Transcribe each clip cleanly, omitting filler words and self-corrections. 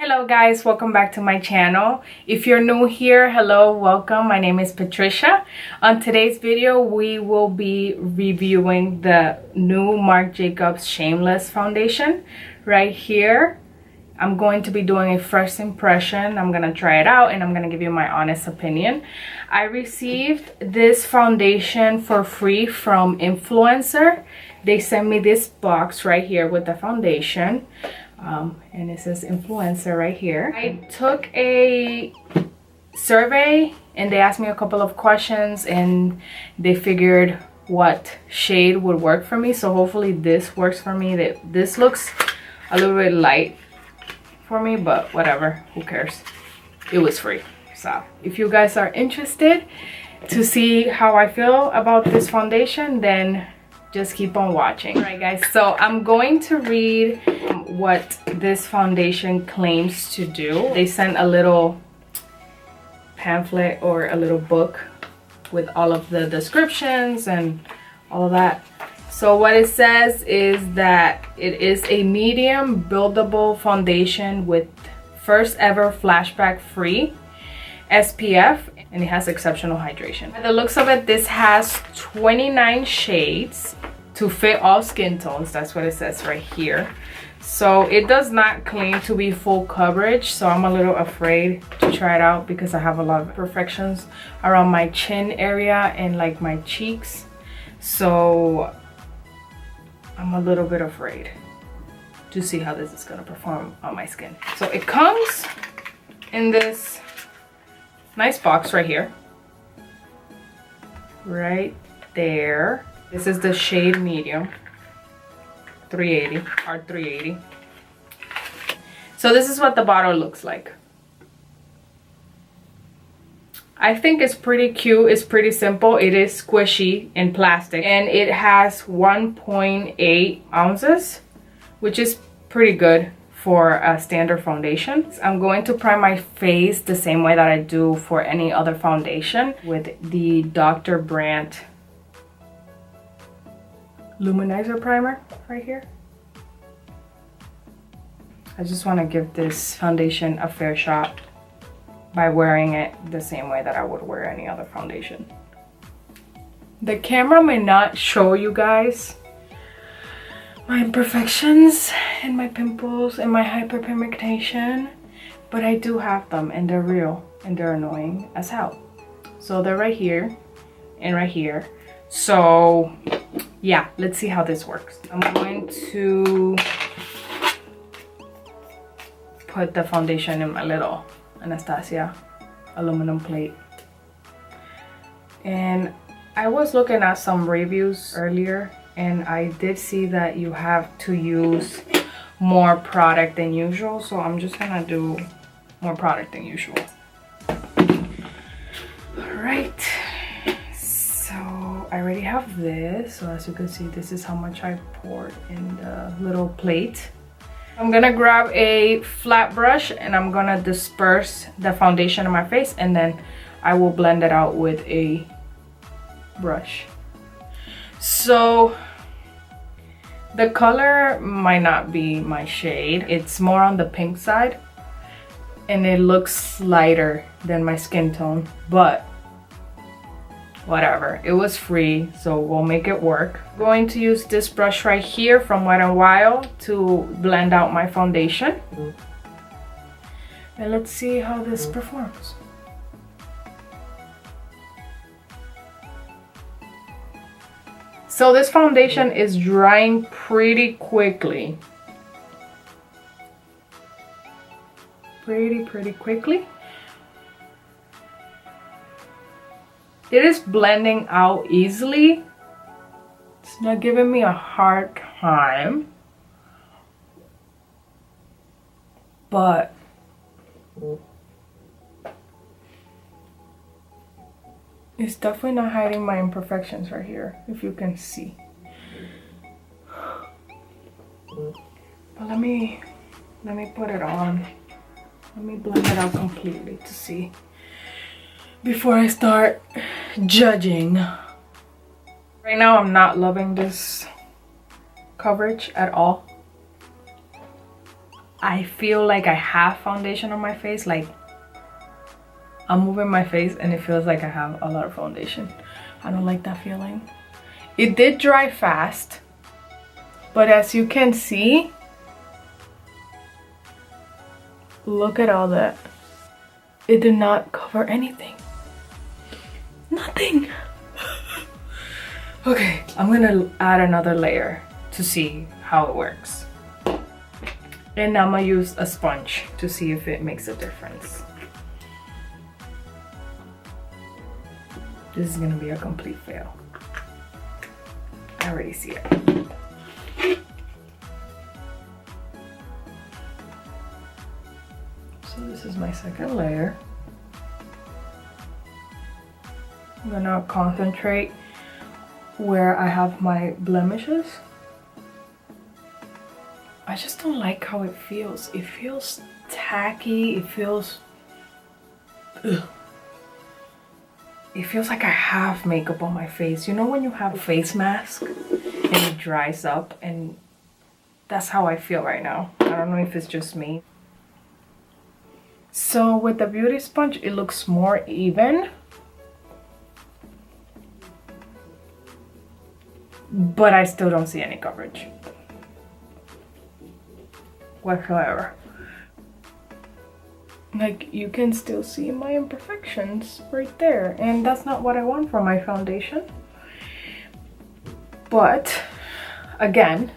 Hello guys, welcome back to my channel. If you're new here, hello, welcome. My name is Patricia. On today's video, we will be reviewing the new Marc Jacobs Shameless Foundation right here. I'm going to be doing a first impression. I'm gonna try it out and I'm gonna give you my honest opinion. I received this foundation for free from Influencer. They sent me this box right here with the foundation. And it says Influencer right here. I took a survey and they asked me a couple of questions and they figured what shade would work for me. So hopefully this works for me. This looks a little bit light for me, but whatever, who cares? It was free. So if you guys are interested to see how I feel about this foundation, then just keep on watching. All right guys, so I'm going to read what this foundation claims to do. They sent a little pamphlet or a little book with all of the descriptions and all of that. So what it says is that it is a medium buildable foundation with first ever flashback free SPF, and it has exceptional hydration. By the looks of it, this has 29 shades to fit all skin tones. That's what it says right here. So it does not claim to be full coverage, so I'm a little afraid to try it out because I have a lot of imperfections around my chin area and like my cheeks. So I'm a little bit afraid to see how this is gonna perform on my skin. So it comes in this nice box right here, right there. This is the shade medium, 380, hard 380. So this is what the bottle looks like. I think it's pretty cute. It's pretty simple. It is squishy in plastic and it has 1.8 ounces, which is pretty good for a standard foundation. I'm going to prime my face the same way that I do for any other foundation with the Drbrandt Luminizer primer right here. I just want to give this foundation a fair shot by wearing it the same way that I would wear any other foundation. The camera may not show you guys my imperfections and my pimples and my hyperpigmentation, but I do have them and they're real and they're annoying as hell. So they're right here and right here. So yeah, let's see how this works. I'm going to put the foundation in my little Anastasia aluminum plate. And I was looking at some reviews earlier and I did see that you have to use more product than usual. So I'm just gonna do more product than usual. All right. I already have this, so as you can see, this is how much I poured in the little plate. I'm gonna grab a flat brush and I'm gonna disperse the foundation on my face and then I will blend it out with a brush. So the color might not be my shade. It's more on the pink side and it looks lighter than my skin tone, but whatever, it was free, so we'll make it work. I'm going to use this brush right here from WetnWild to blend out my foundation. And let's see how this performs. So this foundation is drying pretty quickly. Pretty quickly. It is blending out easily. It's not giving me a hard time. But it's definitely not hiding my imperfections right here, if you can see. But let me put it on. Let me blend it out completely to see before I start judging. Right now I'm not loving this coverage at all. I feel like I have foundation on my face. Like I'm moving my face and it feels like I have a lot of foundation. I don't like that feeling. It did dry fast, but as you can see, look at all that. It did not cover anything. Nothing. Okay, I'm gonna add another layer to see how it works. And I'm gonna use a sponge to see if it makes a difference. This is gonna be a complete fail. I already see it. So this is my second layer. I'm gonna concentrate where I have my blemishes. I just don't like how it feels. It feels tacky. It feels... Ugh. It feels like I have makeup on my face. You know when you have a face mask and it dries up, and that's how I feel right now. I don't know if it's just me. So with the beauty sponge, it looks more even. But I still don't see any coverage whatsoever. Like, you can still see my imperfections right there, and that's not what I want from my foundation. But again,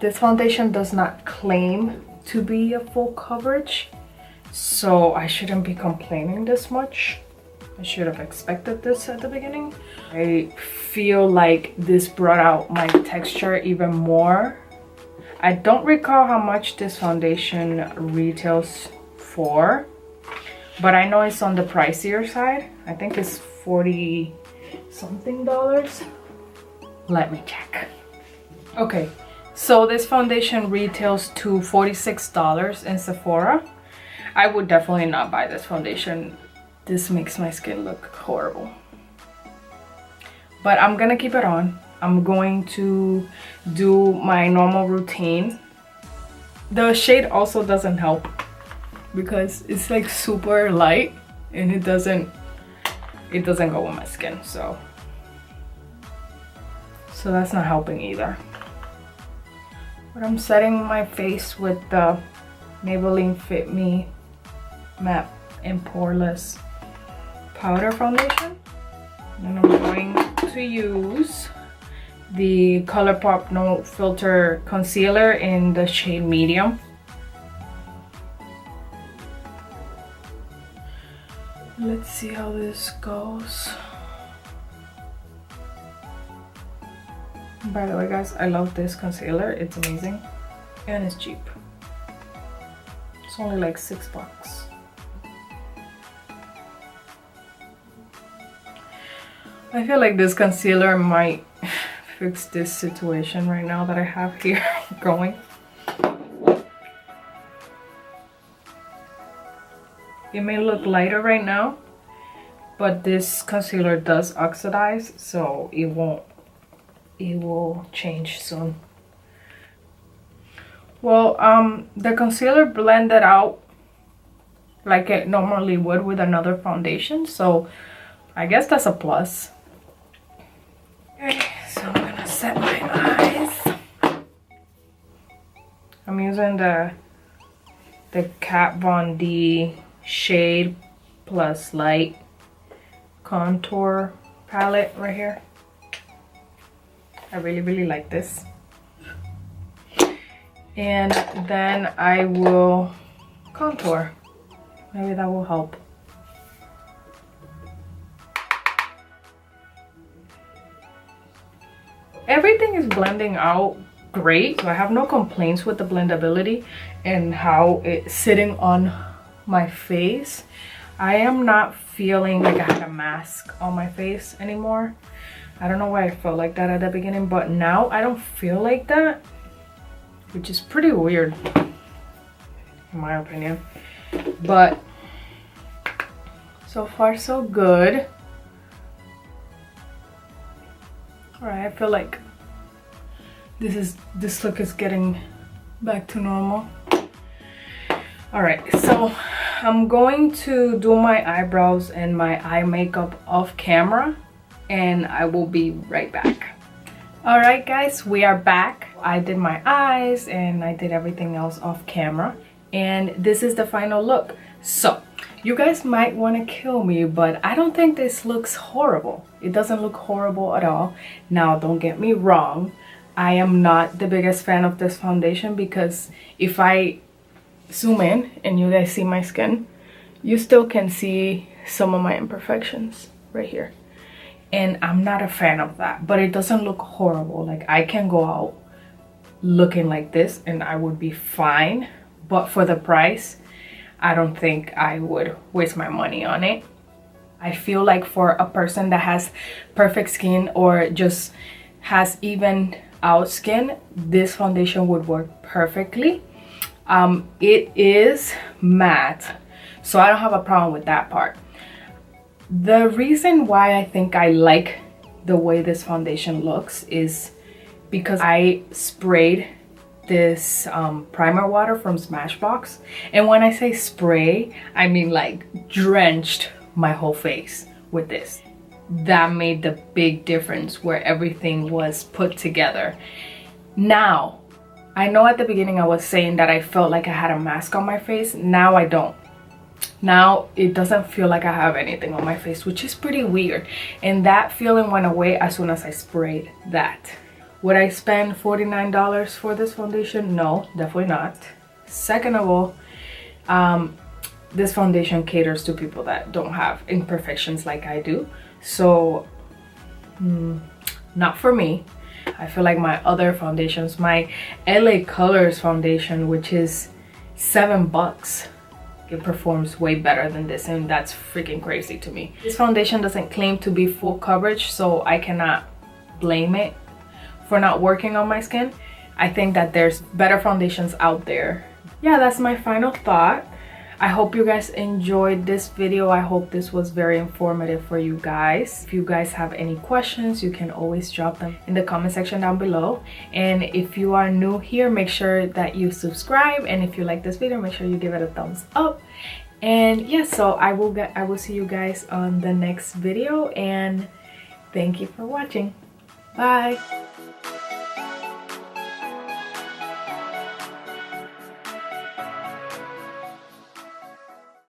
this foundation does not claim to be a full coverage, so I shouldn't be complaining this much. I should have expected this at the beginning. I feel like this brought out my texture even more. I don't recall how much this foundation retails for, but I know it's on the pricier side. I think it's 40 something dollars. Let me check. Okay, so this foundation retails to $46 in Sephora. I would definitely not buy this foundation. This makes my skin look horrible. But I'm gonna keep it on. I'm going to do my normal routine. The shade also doesn't help because it's like super light and it doesn't go with my skin, so that's not helping either. But I'm setting my face with the Maybelline Fit Me Matte and Poreless powder foundation, and I'm going to use the Colourpop No Filter concealer in the shade medium. Let's see how this goes. By the way, guys, I love this concealer. It's amazing and it's cheap. It's only like $6. I feel like this concealer might fix this situation right now that I have here going. It may look lighter right now, but this concealer does oxidize, so it will change soon. Well, the concealer blended out like it normally would with another foundation, so I guess that's a plus. Okay, so I'm gonna set my eyes. I'm using the KatVonD Shade Plus Light contour palette right here. I really like this. And then I will contour. Maybe that will help. Everything is blending out great, so I have no complaints with the blendability and how it's sitting on my face. I am not feeling like I had a mask on my face anymore. I don't know why I felt like that at the beginning, but now I don't feel like that, which is pretty weird in my opinion. But so far so good. Alright, I feel like this look is getting back to normal. All right, so I'm going to do my eyebrows and my eye makeup off camera, and I will be right back. All right, guys, we are back. I did my eyes and I did everything else off camera, and this is the final look. So you guys might want to kill me, but I don't think this looks horrible. It doesn't look horrible at all. Now, don't get me wrong, I am not the biggest fan of this foundation, because if I zoom in and you guys see my skin, you still can see some of my imperfections right here, and I'm not a fan of that. But it doesn't look horrible. Like, I can go out looking like this and I would be fine, but for the price, I don't think I would waste my money on it. I feel like for a person that has perfect skin or just has even out skin, this foundation would work perfectly. It is matte, so I don't have a problem with that part. The reason why I think I like the way this foundation looks is because I sprayed this primer water from Smashbox, and when I say spray, I mean like drenched my whole face with this. That made the big difference where everything was put together. Now, I know at the beginning I was saying that I felt like I had a mask on my face. Now I don't. Now it doesn't feel like I have anything on my face, which is pretty weird. And that feeling went away as soon as I sprayed that. Would I spend $49 for this foundation? No, definitely not. Second of all, this foundation caters to people that don't have imperfections like I do. So, not for me. I feel like my other foundations, my LA Colors foundation, which is $7, it performs way better than this, and that's freaking crazy to me. This foundation doesn't claim to be full coverage, so I cannot blame it for not working on my skin. I think that there's better foundations out there. Yeah, that's my final thought. I hope you guys enjoyed this video. I hope this was very informative for you guys. If you guys have any questions, you can always drop them in the comment section down below. And if you are new here, make sure that you subscribe. And if you like this video, make sure you give it a thumbs up. And yeah, so I will see you guys on the next video. And thank you for watching. Bye.